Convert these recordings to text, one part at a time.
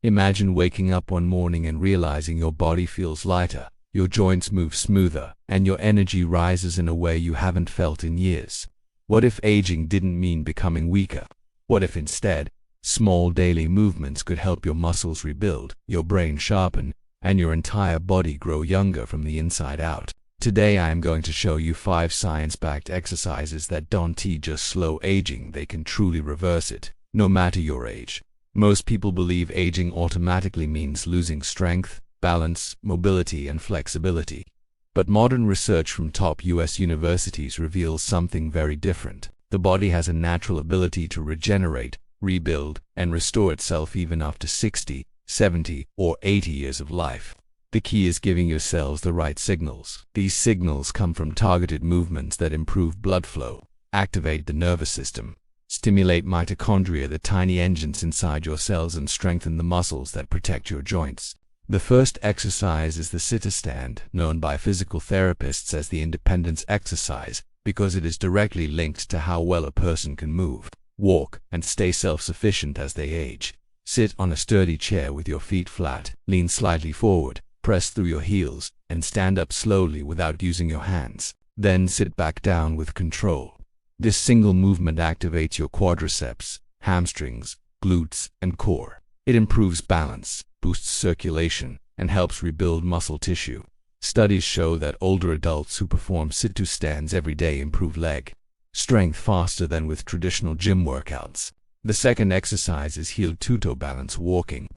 Imagine waking up one morning and realizing your body feels lighter, your joints move smoother, and your energy rises in a way you haven't felt in years. What if aging didn't mean becoming weaker? What if instead, small daily movements could help your muscles rebuild, your brain sharpen, and your entire body grow younger from the inside out? Today I am going to show you 5 science-backed exercises that don't just slow aging, they can truly reverse it, no matter your age. Most people believe aging automatically means losing strength, balance, mobility, and flexibility. But modern research from top US universities reveals something very different. The body has a natural ability to regenerate, rebuild, and restore itself even after 60, 70, or 80 years of life. The key is giving your cells the right signals. These signals come from targeted movements that improve blood flow, activate the nervous system, stimulate mitochondria, the tiny engines inside your cells, and strengthen the muscles that protect your joints. The first exercise is the sit-stand, known by physical therapists as the independence exercise, because it is directly linked to how well a person can move, walk, and stay self-sufficient as they age. Sit on a sturdy chair with your feet flat, lean slightly forward, press through your heels, and stand up slowly without using your hands. Then sit back down with control. This single movement activates your quadriceps, hamstrings, glutes, and core. It improves balance, boosts circulation, and helps rebuild muscle tissue. Studies show that older adults who perform sit-to-stands every day improve leg strength faster than with traditional gym workouts. The second exercise is heel-to-toe balance walking.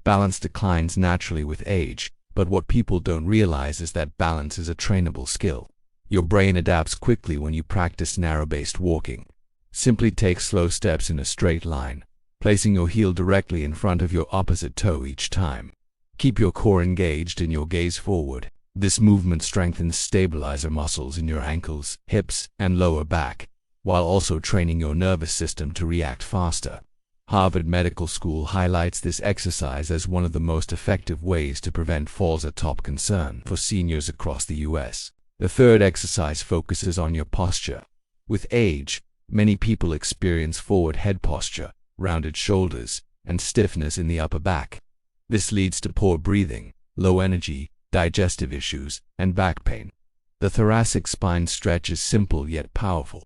Balance declines naturally with age, but what people don't realize is that balance is a trainable skill. Your brain adapts quickly when you practice narrow-based walking. Simply take slow steps in a straight line, placing your heel directly in front of your opposite toe each time. Keep your core engaged and your gaze forward. This movement strengthens stabilizer muscles in your ankles, hips, and lower back, while also training your nervous system to react faster. Harvard Medical School highlights this exercise as one of the most effective ways to prevent falls, a top concern for seniors across the US. The third exercise focuses on your posture. With age, many people experience forward head posture, rounded shoulders, and stiffness in the upper back. This leads to poor breathing, low energy, digestive issues, and back pain. The thoracic spine stretch is simple yet powerful.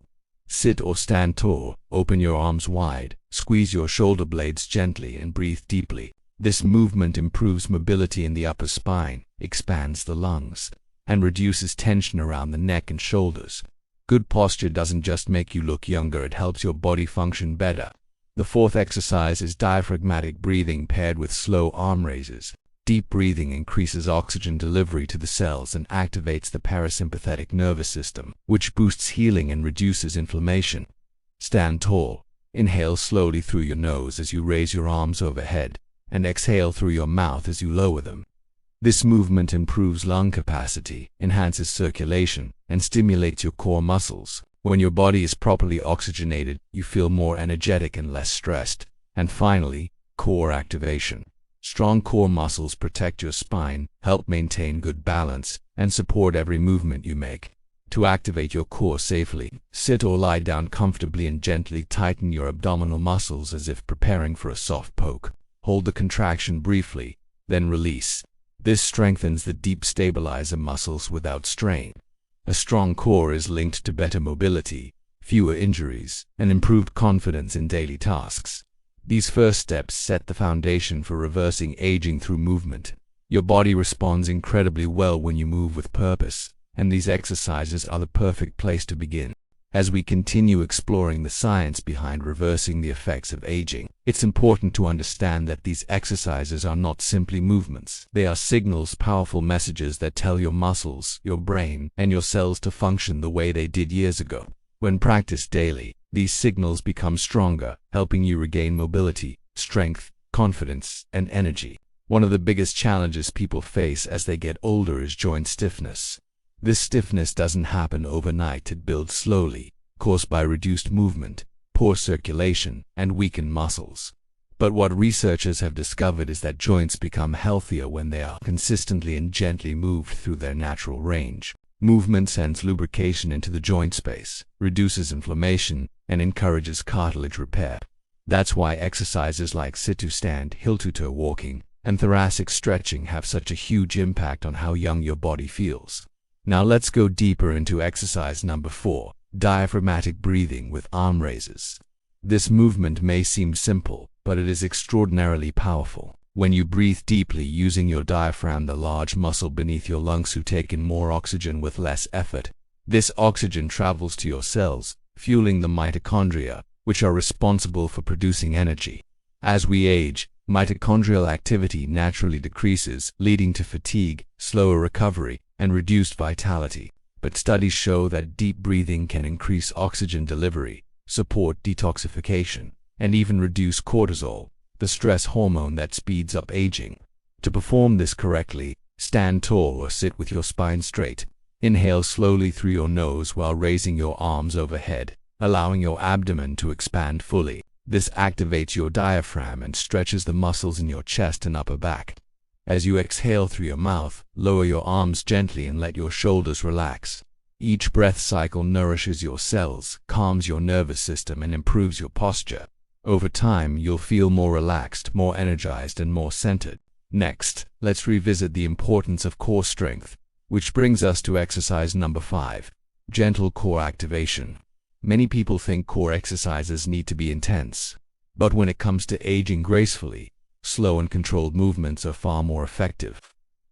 Sit or stand tall, open your arms wide, squeeze your shoulder blades gently, and breathe deeply. This movement improves mobility in the upper spine, expands the lungs, and reduces tension around the neck and shoulders. Good posture doesn't just make you look younger, it helps your body function better. The fourth exercise is diaphragmatic breathing paired with slow arm raises. Deep breathing increases oxygen delivery to the cells and activates the parasympathetic nervous system, which boosts healing and reduces inflammation. Stand tall. Inhale slowly through your nose as you raise your arms overhead, and exhale through your mouth as you lower them. This movement improves lung capacity, enhances circulation, and stimulates your core muscles. When your body is properly oxygenated, you feel more energetic and less stressed. And finally, core activation. Strong core muscles protect your spine, help maintain good balance, and support every movement you make. To activate your core safely, sit or lie down comfortably and gently tighten your abdominal muscles as if preparing for a soft poke. Hold the contraction briefly, then release. This strengthens the deep stabilizer muscles without strain. A strong core is linked to better mobility, fewer injuries, and improved confidence in daily tasks. These first steps set the foundation for reversing aging through movement. Your body responds incredibly well when you move with purpose, and these exercises are the perfect place to begin. As we continue exploring the science behind reversing the effects of aging, it's important to understand that these exercises are not simply movements. They are signals, powerful messages that tell your muscles, your brain, and your cells to function the way they did years ago. When practiced daily, these signals become stronger, helping you regain mobility, strength, confidence, and energy. One of the biggest challenges people face as they get older is joint stiffness. This stiffness doesn't happen overnight, it builds slowly, caused by reduced movement, poor circulation, and weakened muscles. But what researchers have discovered is that joints become healthier when they are consistently and gently moved through their natural range. Movement sends lubrication into the joint space, reduces inflammation, and encourages cartilage repair. That's why exercises like sit-to-stand, hill-to-toe walking, and thoracic stretching have such a huge impact on how young your body feels. Now let's go deeper into exercise number 4, diaphragmatic breathing with arm raises. This movement may seem simple, but it is extraordinarily powerful. When you breathe deeply using your diaphragm, the large muscle beneath your lungs, to take in more oxygen with less effort. This oxygen travels to your cells, fueling the mitochondria, which are responsible for producing energy. As we age, mitochondrial activity naturally decreases, leading to fatigue, slower recovery, and reduced vitality. But studies show that deep breathing can increase oxygen delivery, support detoxification, and even reduce cortisol, the stress hormone that speeds up aging. To perform this correctly, stand tall or sit with your spine straight. Inhale slowly through your nose while raising your arms overhead, allowing your abdomen to expand fully. This activates your diaphragm and stretches the muscles in your chest and upper back. As you exhale through your mouth, lower your arms gently and let your shoulders relax. Each breath cycle nourishes your cells, calms your nervous system, and improves your posture. Over time, you'll feel more relaxed, more energized, and more centered. Next, let's revisit the importance of core strength, which brings us to exercise number 5, gentle core activation. Many people think core exercises need to be intense, but when it comes to aging gracefully, slow and controlled movements are far more effective.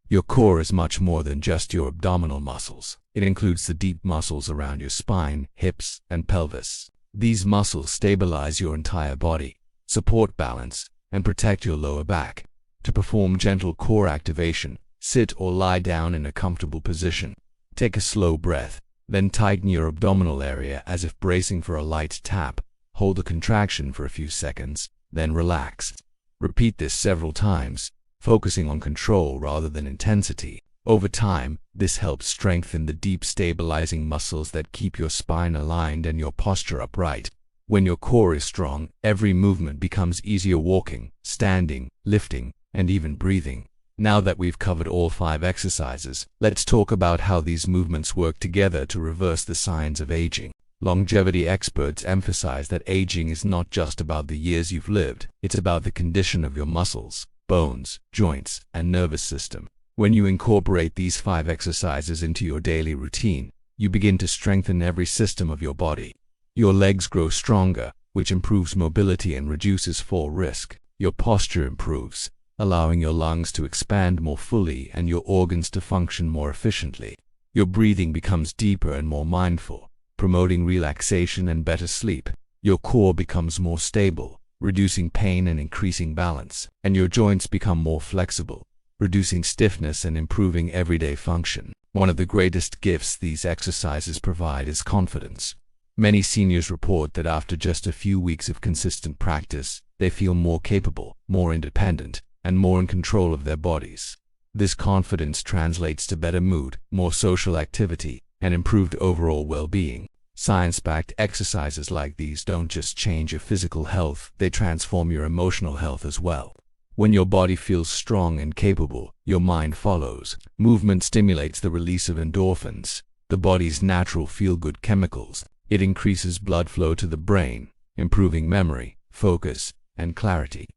Your core is much more than just your abdominal muscles. It includes the deep muscles around your spine, hips, and pelvis. These muscles stabilize your entire body, support balance, and protect your lower back. To perform gentle core activation, sit or lie down in a comfortable position. Take a slow breath, then tighten your abdominal area as if bracing for a light tap. Hold the contraction for a few seconds, then relax. Repeat this several times, focusing on control rather than intensity. Over time, this helps strengthen the deep stabilizing muscles that keep your spine aligned and your posture upright. When your core is strong, every movement becomes easier: walking, standing, lifting, and even breathing. Now that we've covered all 5 exercises, let's talk about how these movements work together to reverse the signs of aging. Longevity experts emphasize that aging is not just about the years you've lived, it's about the condition of your muscles, bones, joints, and nervous system. When you incorporate these 5 exercises into your daily routine, you begin to strengthen every system of your body. Your legs grow stronger, which improves mobility and reduces fall risk. Your posture improves, allowing your lungs to expand more fully and your organs to function more efficiently. Your breathing becomes deeper and more mindful, promoting relaxation and better sleep. Your core becomes more stable, reducing pain and increasing balance, and your joints become more flexible, reducing stiffness and improving everyday function. One of the greatest gifts these exercises provide is confidence. Many seniors report that after just a few weeks of consistent practice, they feel more capable, more independent, and more in control of their bodies. This confidence translates to better mood, more social activity, and improved overall well-being. Science-backed exercises like these don't just change your physical health, they transform your emotional health as well. When your body feels strong and capable, your mind follows. Movement stimulates the release of endorphins, the body's natural feel-good chemicals. It increases blood flow to the brain, improving memory, focus, and clarity.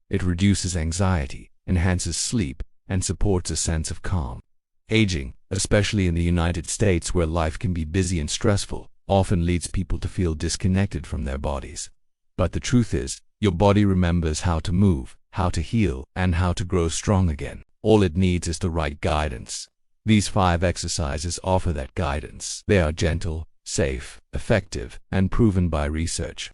It reduces anxiety, enhances sleep, and supports a sense of calm. Aging, especially in the United States where life can be busy and stressful, often leads people to feel disconnected from their bodies. But the truth is, your body remembers how to move, how to heal, and how to grow strong again. All it needs is the right guidance. These 5 exercises offer that guidance. They are gentle, safe, effective, and proven by research.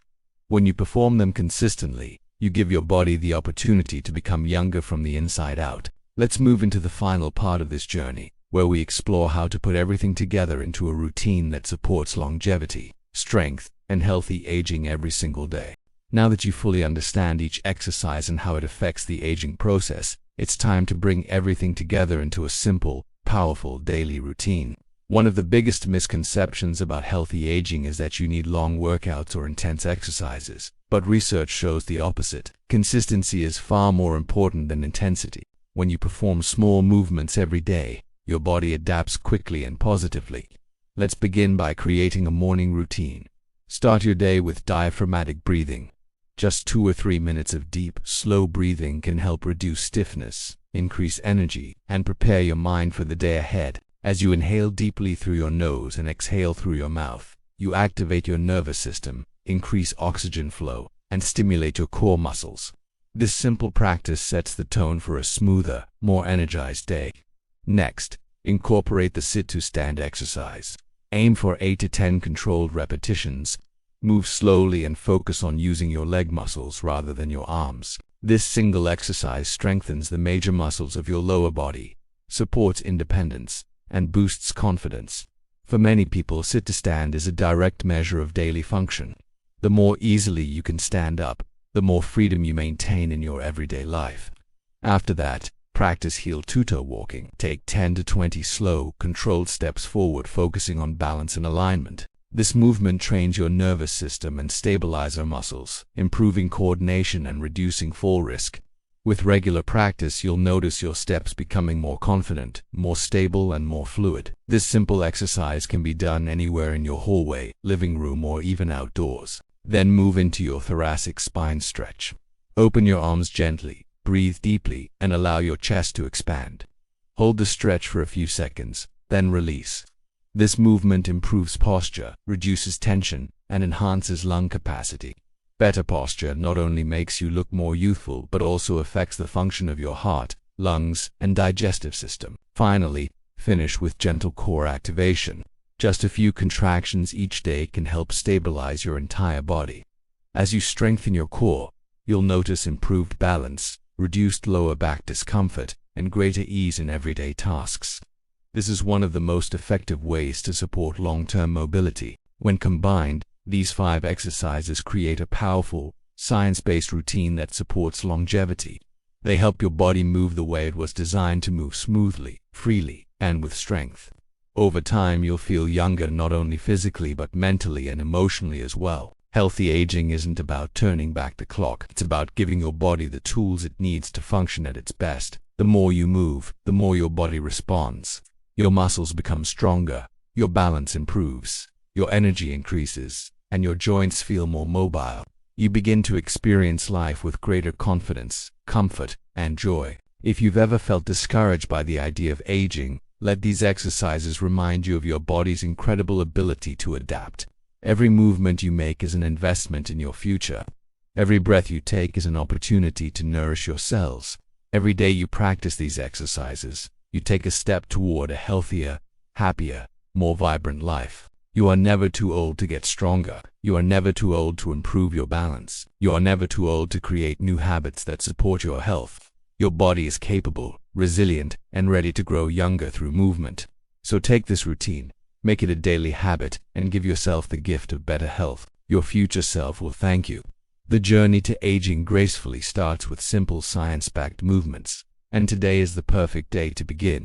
When you perform them consistently, you give your body the opportunity to become younger from the inside out. Let's move into the final part of this journey, where we explore how to put everything together into a routine that supports longevity, strength, and healthy aging every single day. Now that you fully understand each exercise and how it affects the aging process, it's time to bring everything together into a simple, powerful daily routine. One of the biggest misconceptions about healthy aging is that you need long workouts or intense exercises, but research shows the opposite. Consistency is far more important than intensity. When you perform small movements every day, your body adapts quickly and positively. Let's begin by creating a morning routine. Start your day with diaphragmatic breathing. Just 2 or 3 minutes of deep, slow breathing can help reduce stiffness, increase energy, and prepare your mind for the day ahead. As you inhale deeply through your nose and exhale through your mouth, you activate your nervous system, increase oxygen flow, and stimulate your core muscles. This simple practice sets the tone for a smoother, more energized day. Next, incorporate the sit-to-stand exercise. Aim for 8 to 10 controlled repetitions. Move slowly and focus on using your leg muscles rather than your arms. This single exercise strengthens the major muscles of your lower body, supports independence, and boosts confidence. For many people, sit-to-stand is a direct measure of daily function. The more easily you can stand up, the more freedom you maintain in your everyday life. After that, practice heel-to-toe walking. Take 10 to 20 slow, controlled steps forward, focusing on balance and alignment. This movement trains your nervous system and stabilizer muscles, improving coordination and reducing fall risk. With regular practice, you'll notice your steps becoming more confident, more stable, and more fluid. This simple exercise can be done anywhere in your hallway, living room, or even outdoors. Then move into your thoracic spine stretch. Open your arms gently, breathe deeply, and allow your chest to expand. Hold the stretch for a few seconds, then release. This movement improves posture, reduces tension, and enhances lung capacity. Better posture not only makes you look more youthful but also affects the function of your heart, lungs, and digestive system. Finally, finish with gentle core activation. Just a few contractions each day can help stabilize your entire body. As you strengthen your core, you'll notice improved balance, reduced lower back discomfort, and greater ease in everyday tasks. This is one of the most effective ways to support long-term mobility. When combined, these 5 exercises create a powerful, science-based routine that supports longevity. They help your body move the way it was designed to move, smoothly, freely, and with strength. Over time, you'll feel younger not only physically but mentally and emotionally as well. Healthy aging isn't about turning back the clock. It's about giving your body the tools it needs to function at its best. The more you move, the more your body responds. Your muscles become stronger, your balance improves, your energy increases, and your joints feel more mobile. You begin to experience life with greater confidence, comfort, and joy. If you've ever felt discouraged by the idea of aging, let these exercises remind you of your body's incredible ability to adapt. Every movement you make is an investment in your future. Every breath you take is an opportunity to nourish your cells. Every day you practice these exercises, you take a step toward a healthier, happier, more vibrant life. You are never too old to get stronger. You are never too old to improve your balance. You are never too old to create new habits that support your health. Your body is capable, resilient, and ready to grow younger through movement. So take this routine, make it a daily habit, and give yourself the gift of better health. Your future self will thank you. The journey to aging gracefully starts with simple science-backed movements, and today is the perfect day to begin.